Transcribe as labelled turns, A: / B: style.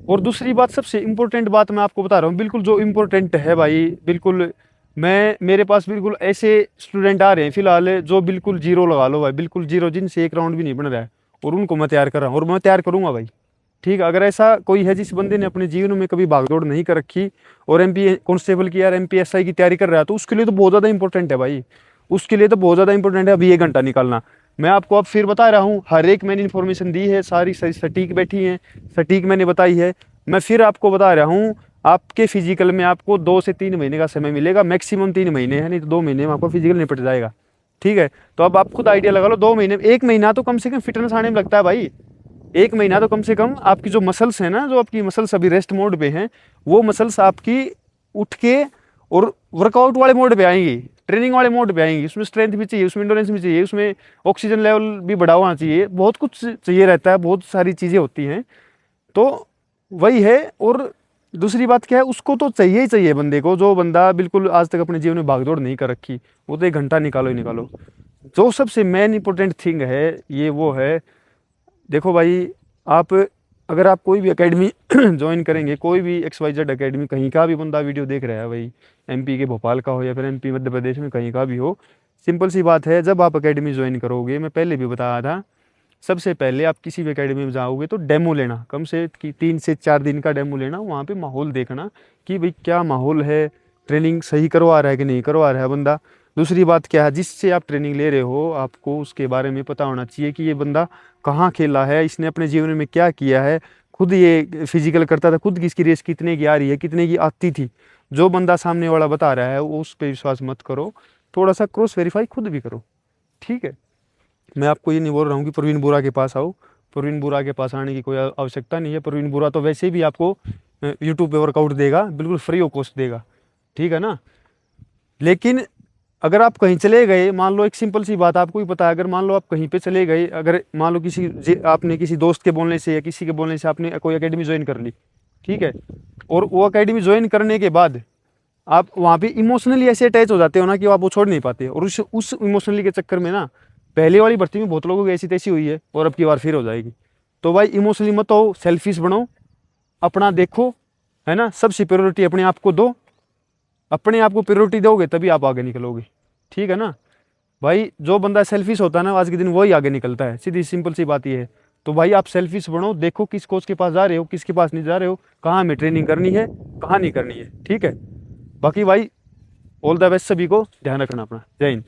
A: और दूसरी बात, सबसे इम्पोर्टेंट बात मैं आपको बता रहा हूँ, बिल्कुल जो इम्पोर्टेंट है भाई, बिल्कुल मैं मेरे पास बिल्कुल ऐसे स्टूडेंट आ रहे हैं फिलहाल जो बिल्कुल जीरो लगा लो भाई, बिल्कुल जीरो, जिनसे एक राउंड भी नहीं बन रहा है, और उनको मैं तैयार कर रहा हूँ और मैं तैयार करूँगा भाई। ठीक है, अगर ऐसा कोई है जिस बंदे ने अपने जीवन में कभी भागदौड़ नहीं कर रखी और एमपी कांस्टेबल की या एमपीएसआई की तैयारी कर रहा है, तो उसके लिए तो बहुत ज़्यादा इंपॉर्टेंट है भाई, उसके लिए तो बहुत ज़्यादा इंपॉर्टेंट है अभी 1 घंटा निकालना। मैं आपको अब फिर बता रहा हूँ, हर एक मैंने इन्फॉर्मेशन दी है, सारी सही सटीक बैठी है, सटीक मैंने बताई है। मैं फिर आपको बता रहा हूँ, आपके फिजिकल में आपको 2 से 3 महीने का समय मिलेगा, मैक्सिमम 3 महीने है, नहीं तो 2 महीने में आपका फिजिकल निपट जाएगा। ठीक है, तो अब आप खुद आइडिया लगा लो, 2 महीने, 1 महीना तो कम से कम फिटनेस आने में लगता है भाई। 1 महीना तो कम से कम आपकी जो मसल्स है ना, जो आपकी मसल्स अभी रेस्ट मोड पे हैं, वो मसल्स आपकी उठ के और वर्कआउट वाले मोड पे आएंगी, ट्रेनिंग वाले मोड पे आएंगी। उसमें स्ट्रेंथ भी चाहिए, उसमें इंडोरेंस भी चाहिए, उसमें ऑक्सीजन लेवल भी बढ़ा होना चाहिए, बहुत कुछ चाहिए रहता है, बहुत सारी चीज़ें होती हैं। तो वही है। और दूसरी बात क्या है, उसको तो चाहिए ही चाहिए बंदे को, जो बंदा बिल्कुल आज तक अपने जीवन में भागदौड़ नहीं कर रखी, वो तो 1 घंटा निकालो ही निकालो। जो सबसे मेन इंपॉर्टेंट थिंग है ये वो है, देखो भाई, आप अगर आप कोई भी एकेडमी ज्वाइन करेंगे, कोई भी XYZ एकेडमी, कहीं का भी बंदा वीडियो देख रहा है भाई, एमपी के भोपाल का हो या फिर एमपी मध्य प्रदेश में कहीं का भी हो, सिंपल सी बात है, जब आप एकेडमी ज्वाइन करोगे, मैं पहले भी बताया था, सबसे पहले आप किसी भी एकेडमी में जाओगे तो डेमो लेना, कम से 3 से 4 दिन का डेमो लेना, वहाँ पे माहौल देखना कि भाई क्या माहौल है, ट्रेनिंग सही करवा रहा है कि नहीं करवा रहा है बंदा। दूसरी बात क्या है, जिससे आप ट्रेनिंग ले रहे हो, आपको उसके बारे में पता होना चाहिए कि ये बंदा कहाँ खेला है, इसने अपने जीवन में क्या किया है, खुद ये फिजिकल करता था, खुद की इसकी रेस कितने की आ रही है, कितने की आती थी। जो बंदा सामने वाला बता रहा है वो, उस पर विश्वास मत करो, थोड़ा सा क्रॉस वेरीफाई खुद भी करो। ठीक है, मैं आपको ये नहीं बोल रहा हूँ कि प्रवीण बुरा के पास आओ, प्रवीण बुरा के पास आने की कोई आवश्यकता नहीं है। प्रवीण बुरा तो वैसे भी आपको यूट्यूब पे वर्कआउट देगा, बिल्कुल फ्री ऑफ कॉस्ट देगा। ठीक है ना। लेकिन अगर आप कहीं चले गए, मान लो एक सिंपल सी बात आपको भी पता है, अगर मान लो आप कहीं पे चले गए, अगर मान लो आपने किसी दोस्त के बोलने से या किसी के बोलने से आपने कोई एकेडमी ज्वाइन कर ली, ठीक है, और वो एकेडमी ज्वाइन करने के बाद आप वहाँ पे इमोशनली ऐसे अटैच हो जाते हो ना कि आप वो छोड़ नहीं पाते, और उस इमोशनली के चक्कर में ना, पहले वाली भर्ती में बहुत लोगों की ऐसी तैसी हुई है और अब की बार फिर हो जाएगी। तो भाई इमोशनली मत हो, सेल्फिश बनो, अपना देखो, है ना, सबसे प्रायोरिटी अपने आप को दो, अपने आप को प्रायोरिटी दोगे तभी आप आगे निकलोगे। ठीक है ना भाई, जो बंदा सेल्फिश होता है ना, आज के दिन वही आगे निकलता है, सीधी सिंपल सी बात ये है। तो भाई आप सेल्फिश बनो, देखो किस कोच के पास जा रहे हो, किसके पास नहीं जा रहे हो, कहाँ हमें ट्रेनिंग करनी है, कहाँ नहीं करनी है। ठीक है, बाकी भाई ऑल द बेस्ट, सभी को ध्यान रखना अपना। जय हिंद।